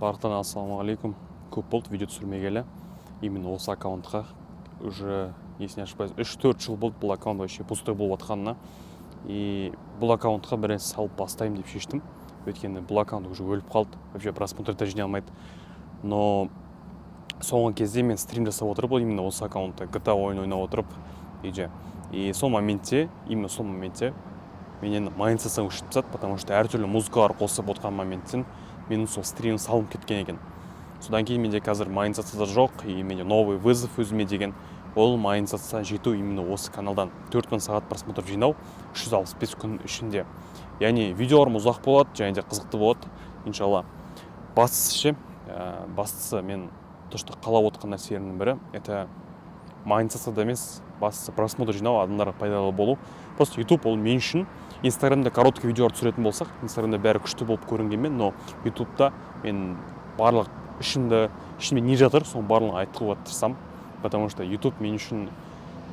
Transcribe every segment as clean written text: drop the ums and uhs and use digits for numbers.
Барлықтарына ассалаумағалейкум. Көп болды видео түсірмегелі. Именно осы аккаунтқа уже, если не ошибаюсь, 3-4 жыл болды бұл аккаунт вообще пустой болып жатқанына. И бұл аккаунтқа бір нәрсе салып бастаймын деп шештім. Өйткені бұл аккаунт уже өліп қалды. Вообще просмотрды жинай алмайды. Но соңғы кезде мен стрим жасап отырып, именно осы аккаунтта GTA ойын ойнап отырып, и сол моментте менен майндсетім өшіп тастады, потому что әртүрлі музыкалар қосып отқан моменттен менің сол стрим салынып кеткен екен. Содан кейін менде қазір майндсетта жоқ, и менде новый вызов өзіме деген. Ол майндсетқа жету именно осы каналдан 4000 сағат просмотр жинау 365 күн ішінде. Яғни видеоларым ұзақ болады, және де қызықты болады, иншалла. Бастысы мен то, что қалап отқан нәрселердің бірі, это майндсетта емес, бастысы просмотр жинау, адамдарға пайдалы болу. Просто YouTube ол мен үшін, Инстаграмда короткий видеолар түсіретін болсақ, Инстаграмда бәрі күшті болып көрінгенмен, но YouTube'да мен барлық ішімде не жатыр, соның барлығын айтуға тырысамын, потому что YouTube мен үшін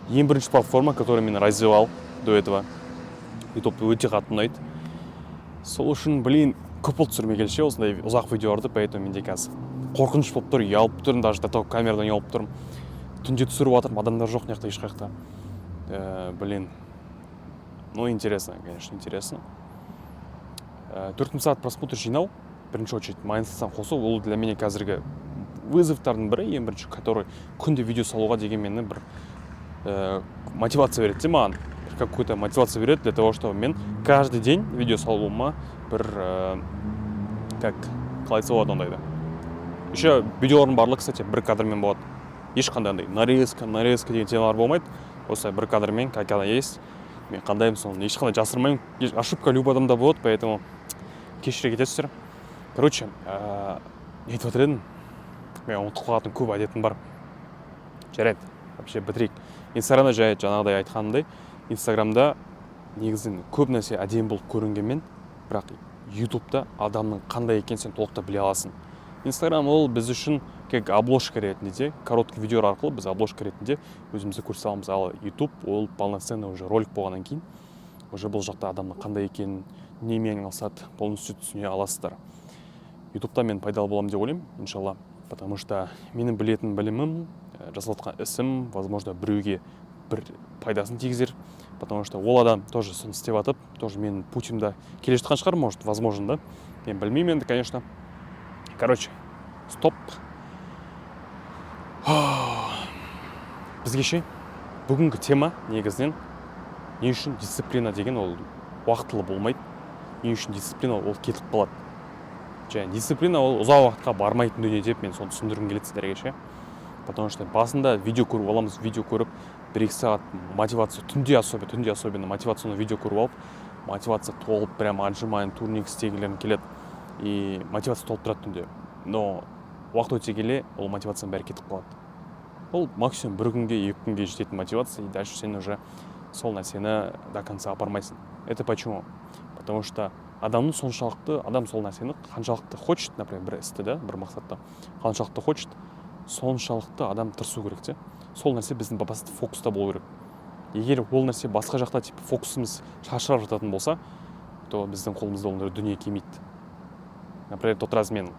ең бірінші платформа, которая меня развивал до этого. YouTube өте қатты ұнайды. Сол үшін, көп болды түсірмегелі ше, осындай ұзақ видеоларды, поэтому менде қазір қорқыныш болып тұр, ұялып тұрмын, даже до того камерадан ұялып тұрмын. Түнде түсіріп жатырмын, адамдар жоқ мына жақта ешқайда. Ну, интересно, конечно, интересно. 4000 сағат просмотр жинау, бірінші очередь, майндсеттан қосу, ол для меня қазіргі вызовтардың бірі, ең бірінші, который күнде видео салуға деген мені бір мотивация береді маған. Какую-то мотивация береді для того, чтобы мен каждый день видео салуыма бір, қалай болады ондайды. Еще видеолардың барлығы, кстати, бір кадрмен болады. Ешқандай нарезка деген темалар болмайды. Осы бір кадрмен, как она есть. Мен қандайым соны ешқандай жасырмаймын. Ошибка любой адамда болады, поэтому кешіре кетесіздер. Короче, не айтып отыр едім? Мен ұмытып қалатын көп әдетім бар. Жарайды, вообще бітірейік. Инстаграмда жаңағыдай айтқанымдай, Инстаграмда негізінен көп нәрсе әдемі болып көрінгенмен, бірақ YouTube'да адамның қандай екенін сен толықтай біле аласың. Инстаграм ол біз үшін как обложка ретінде, короткий видеолар арқылы біз обложка ретінде өзімізді көрсете аламыз. Ал YouTube ол полноценный уже ролик болғаннан кейін, уже бұл жақта адамның қандай екенін, немен айналысады, полностью түсіне аласыздар. YouTube'да мен пайдалы боламын деп ойлаймын, иншалла, потому что менің білетін білімім, жасап жатқан ісім, возможно, біреуге бір пайдасын тигізер, потому что ол адам тоже соны істеп жатып, тоже менің путемда келе жатқан шығар, может, возможно, да. Мен білмеймін енді, конечно. Короче, стоп. Бізге ше, бүгінгі тема негізінен не үшін дисциплина деген ол уақытылы болмайды. Не үшін дисциплина ол кетіп қалады. Және дисциплина ол ұзақ уақытқа бармайтын дүние деп мен соны түсіндіргім келеді сіздерге ше. Потому что басында видео көріп аламыз, видео көріп 1-2 сағат мотивация, түнде особенно мотивационный видео көріп алып, мотивация толып, прям отжимайын, турник істегілерім келеді. И мотивация толып тұрады түнде. Но уақыт өте келе ол мотивацияның бәрі кетіп қалады. Ол максимум 1 күнге, 2 күнге жететін мотивация, и дальше сен уже сол нәрсені до конца апармайсың. Это почему? Потому что адам сол нәрсені қаншалықты хочет, например, бір істі, да, бір мақсатта, қаншалықты хочет, соншалықты адам тырысу керек те. Сол нәрсе біздің фокуста болу керек. Егер ол нәрсе басқа жақта фокусымыз шашырап жататын болса, то біздің қолымызда ондай дүние келмейді. Например, тот раз мен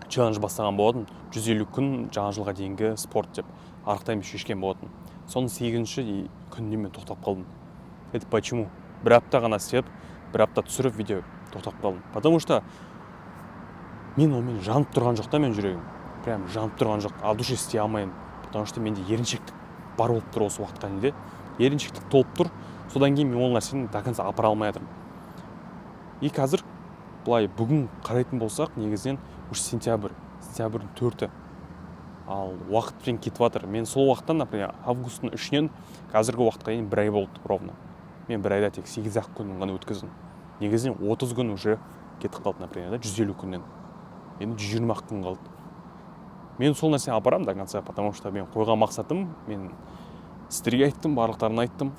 челлендж бастаған болатын, 150 күн жаңа жылға дейінгі спорт деп арықтаймын шешкен болатын. Соның 8-ші күнде мен тоқтап қалдым. Это почему? Бір апта ғана істеп, бір апта түсіріп видео тоқтап қалдым. Потому что мен жанып тұрған жоқ та, мен жүрегім. Прям жанып тұрған жоқ, ал душе істей алмаймын. Потому что менде еріншектік бар болып тұр осы уақытқа дейін. Еріншектік толып тұр, содан кейін мен ол нәрсені до конца апара алмай жатырмын. И қазір былай бүгін қарайтын болсақ, негізінен уж сентябрьдің 4-і. Ал уақытпен кетіп жатыр. Мен сол уақыттан, например, августтың 3-нен қазіргі уақытқа дейін 1 ай болды ровно. Мен 1 айда тек 8-ақ күнін ғана өткіздім. Негізінен 30 күн уже кетіп қалды, например, 150 күннен. Енді 120 күн қалды. Мен сол нәрсені апарамын до конца, потому что мен қойған мақсатым, мен сіздерге айттым, барлықтарына айттым.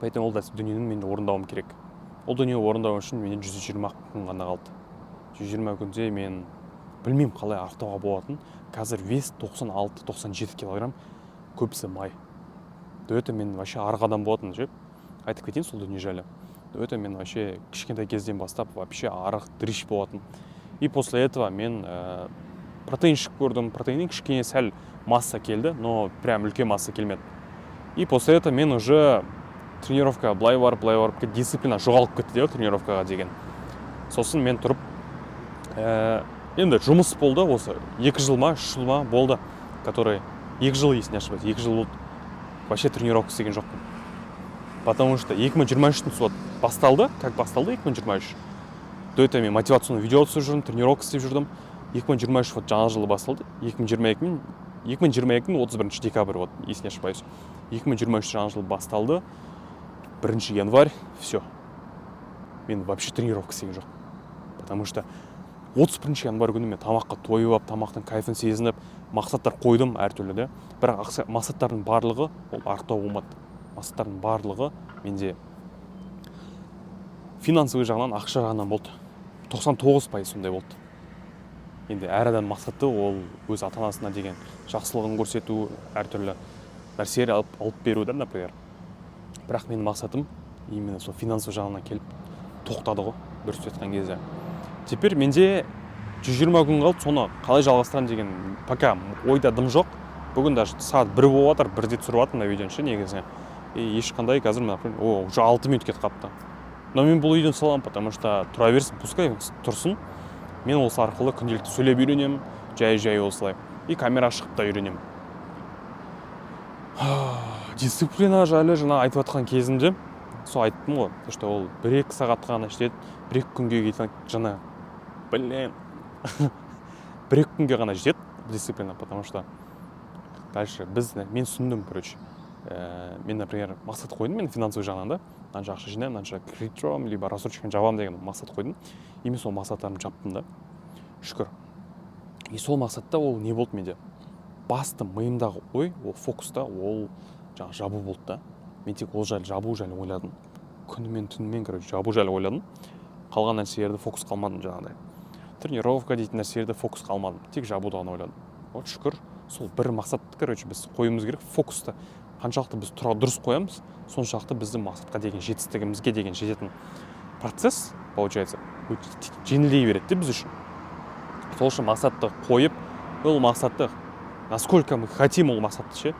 Поэтому ол дүниені мен орындауым керек. Ол дүние орындау үшін менен 120 күн ғана қалды. 120 күнде мен білмеймін қалай ақтауға болатын. Қазір вес 96-97 килограмм, көбісі май. Өте мен вообще арық адам болатын жеп. Айтып кетейін сол дүние жайлы. Өте мен вообще кішкентай кезден бастап вообще арық дрищ болатын. И после этого мен протеин ішіп көрдім. Протеиннен кішкене сәл масса келді, но прям үлкен масса келмеді. И после этого мен уже тренировка былай барып дисциплина жоғалып кетті де тренировкаға деген. Сосын мен тұрып енді жұмыс болды осы 2 жыл ма 3 жыл ма болды, который 2 жыл, если не ошибаюсь, 2 жыл болды вообще тренировка істеген жоқпын. Потому что 2023 вот басталды, как басталды 2023. До этого мен мотивационный видео түсіріп жүрдім, тренировка істеп жүрдім. 2023 вот жаңа жылы басталды. 2022 31 декабрь, вот, если не ошибаюсь. 2023 жаңа жыл басталды. 1 январь, все. Мен вообще тренировка істеген жоқ. Потому что 31 январь күні мен тамаққа тойып, тамақтың кайфын сезініп, мақсаттар қойдым әртүрлі де. Бірақ мақсаттардың барлығы ол артау болмады. Мақсаттардың барлығы менде финансовый жағынан, ақша жағынан болды. 99% сондай болды. Енді әр адам мақсаты ол өз ата-анасына деген жақсылығын көрсету, әртүрлі нәрселер алып беру да, например. Бірақ менің мақсатым именно сол финансовый жағынан келіп тоқтады ғой, дұрыс айтқан кезде. Теперь менде 120 күн қалды, соны қалай жалғастырам деген пока ойда дым жоқ. Бүгін даже сағат 1 болып жатыр, 1-де түсіріп жатырмын мына видеоны негізі. Ешқандай қазір например, уже 6 минут кетіп қалыпты. Но мен бұл видеоны саламын, потому что тұра берсін, пускай тұрсын. Мен осы арқылы күнделікті сөйлеп үйренемін, жай осылай. И камера шығып та үйренемін. Дисциплина жайлы жаңа айтып жатқан кезімде сол айттым ғой, что ол 1-2 сағатқа ғана жетеді, 1-2 күнге кетеді жаңа. Блин. 1-2 күнге ғана жетеді дисциплина, потому что дальше мен түсіндім, короче. Мен, например, мақсат қойдым, мен финансовый жағынан да, мынанша ақша жинаймын, мынанша кредит жауамын, либо рассрочканы жабамын деген мақсат қойдым. И мен сол мақсаттарымды жаптым да. Шүкір. И сол мақсатта ол не болды менде? Басты миымдағы ой, ол фокуста ол жаңа жабу болды да. Мен тек ол жайлы жабу жайлы ойладым. Күнімен түнімен, короче, жабу жайлы ойладым. Қалған нәрселерді фокус қалмадым жаңағыдай. Тренировка дейтін нәрселерді фокус қалмадым. Тек жабуды ғана ойладым. Вот шүкір, сол бір мақсат, короче, біз қоюымыз керек. Фокусты қаншалықты біз дұрыс қоямыз, соншалықты біздің мақсатқа деген жетістігімізге деген жететін процесс, получается, жеңілдей береді біз үшін. Сол үшін мақсатты қойып, ол мақсатты насколько мы хотим ол мақсатты ше,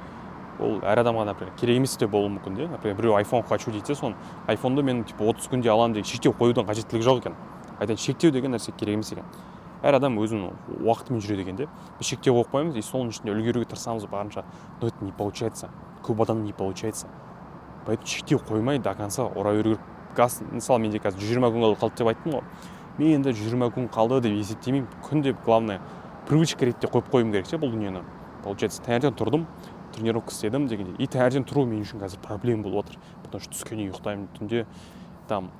ол әр адамға, например, керек емес те болуы мүмкін де. Например, біреу iPhone хочу deyсе, сон iPhone-ды мен 30 күнде аламын деген шектеу қоюдан қажеттілігі жоқ екен. Айтайын, шектеу деген нәрсе керек емес екен. Әр адам өзінің уақытымен жүреді екен де. Біз шектеу қойып қоямыз, и соның ішінде үлгеруге тырысамыз барынша, но это не получается. Көп адам не получается. Поэтому шектеу қоймай до конца ұра беру керек. Газ, мысалы менде қазір 120 күн қалды деп айттым ғой. Мен енді 120 күн қалды деп есептемеймін. Күнде главное привычка ретінде қойып қоюым керек ше бұл дүниені. Получается, таңертең тұрдым, тренировка істедім дегенде. И таңертең тұру мен үшін қазір проблема болып отыр. Потому что түскенде ұйықтаймын, түнде там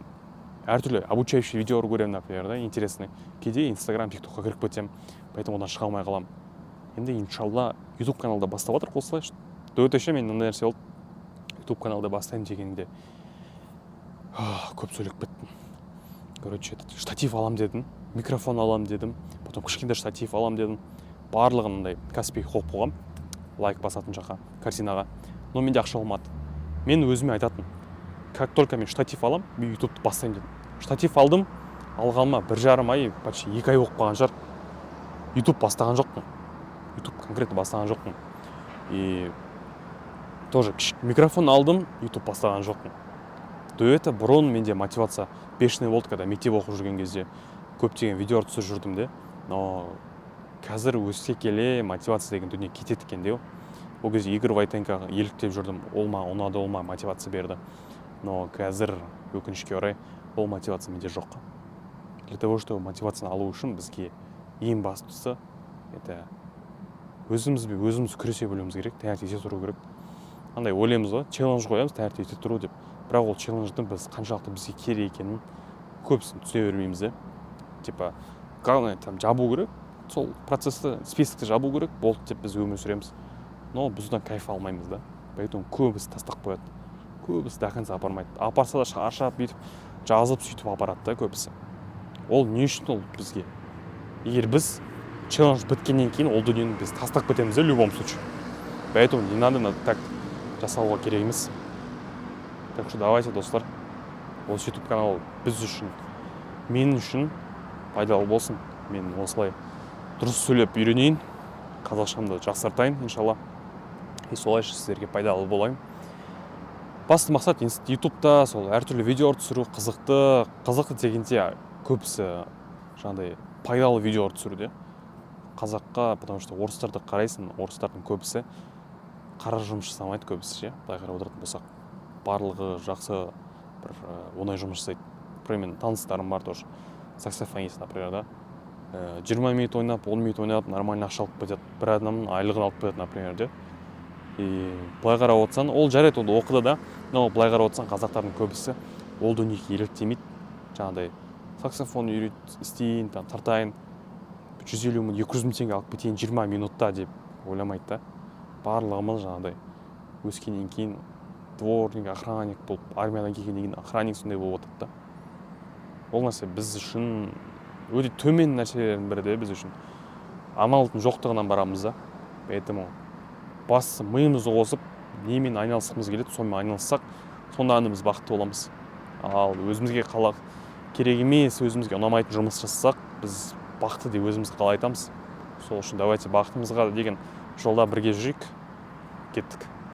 әртүрлі обучающий видеолар көремін, например, да, интересный. Кейде Instagram, TikTokқа кіріп кетсем, поэтому одан шыға алмай қаламын. Енді иншалла YouTube каналда бастап жатыр осылай. До этого ше мен мынандай нәрсе болды. YouTube каналда бастаймын дегенде көп сөйлеп кеттім. Короче, штатив алам дедім, микрофон алам дедім, потом кішкентай штатив алам дедім. Барлығын мындай Каспи қойып қойғам, лайк басатын жаққа, картинаға. Но менде ақша болмады. Мен өзіме айтатын, как только мен штатив алам, мен YouTube'ты бастаймын дедім. Штатив алдым, алғаныма 1,5 ай, почти 2 ай болып қалған шығар. YouTube бастаған жоқпын. YouTube конкретно бастаған жоқпын. И тоже микрофон алдым, YouTube бастаған жоқпын. До этого бұрын менде мотивация бешеный болды, когда мектеп оқып жүрген кезде көптеген видеолар түсіріп жүрдім де. Но қазір өсе келе мотивация деген дүние кетеді екен де. Ол кезде Игорь Войтенко еліктеп жүрдім, ол ма ұнады, ол ма мотивация берді. Но қазір өкінішке орай ол мотивация менде жоқ. Для того, чтобы мотивацияны алу үшін бізге ең бастысы это өзімізбен өзіміз күресе білуіміз керек, таңертең ерте тұру керек. Андай ойлаймыз ғой, челлендж қоямыз таңертең ерте тұру деп. Бірақ ол челлендждің біз қаншалықты бізге керек екенін көбісін түсіне бермейміз де. Типа, главное там жабу керек, сол процессті, списокті жабу керек, болды деп біз өмір сүреміз. Но біз одан кайф алмаймыз да. Поэтому көбісі тастап қояды. Көбісі до конца апармайды. Апарса да шаршап бүйтіп, жазып сөйтіп апарады да көбісі. Ол не үшін ол бізге? Егер біз челлендж біткеннен кейін ол дүниені біз тастап кетеміз де, в любом случае. Поэтому не надо так жасауға керек емес. Так что давайте, достар, осы YouTube канал біз үшін, мен үшін пайдалы болсын. мен осылай дұрыс сөйлеп үйренейін, қазақшамды жақсартайын иншалла, и солайша сіздерге пайдалы болайын. Басты мақсат ютубта сол әртүрлі видеолар түсіру қызықты дегенде көбісі жаңағыдай пайдалы видеолар түсіруде. Қазаққа, потому что орыстарды қарайсың, орыстардың көбісі қара жұмыс жасамайды, көбісі ше, былай қарап отыратын болсақ, барлығы жақсы бір оңай жұмыс жасайды. Например, менің таныстарым бар тоже, саксофонист, например, да, 20 минут ойнап, 10 минут ойнап, нормально ақша алып кетеді, бір адамның айлығын алып кетеді, например, де. И былай қарап отырсаң, ол жарайды, ол оқыды да, но былай қарап отырсаң, қазақтардың көбісі ол дүниеге еліктемейді. Жаңағыдай саксофон істейін, тартайын, 150 мың, 200 мың теңге алып кетейін 20 минутта деп ойламайды да. Барлығымыз жаңағыдай өскеннен кейін дворник, охранник болып, армиядан келгеннен кейін охранник сондай болып отырды да. Ол нәрсе біз үшін өте төмен нәрселердің бірі де, біз үшін амалдың жоқтығынан барамыз да. Поэтому бастысы миымызды қосып, немен айналысқымыз келеді, сонымен айналыссақ, сонда біз бақытты боламыз. Ал өзімізге керек емес, өзімізге ұнамайтын жұмыс жасасақ, біз бақытты деп өзімізді қалай айтамыз. Сол үшін давайте бақытымызға деген жолда бірге жүрейік. Кеттік.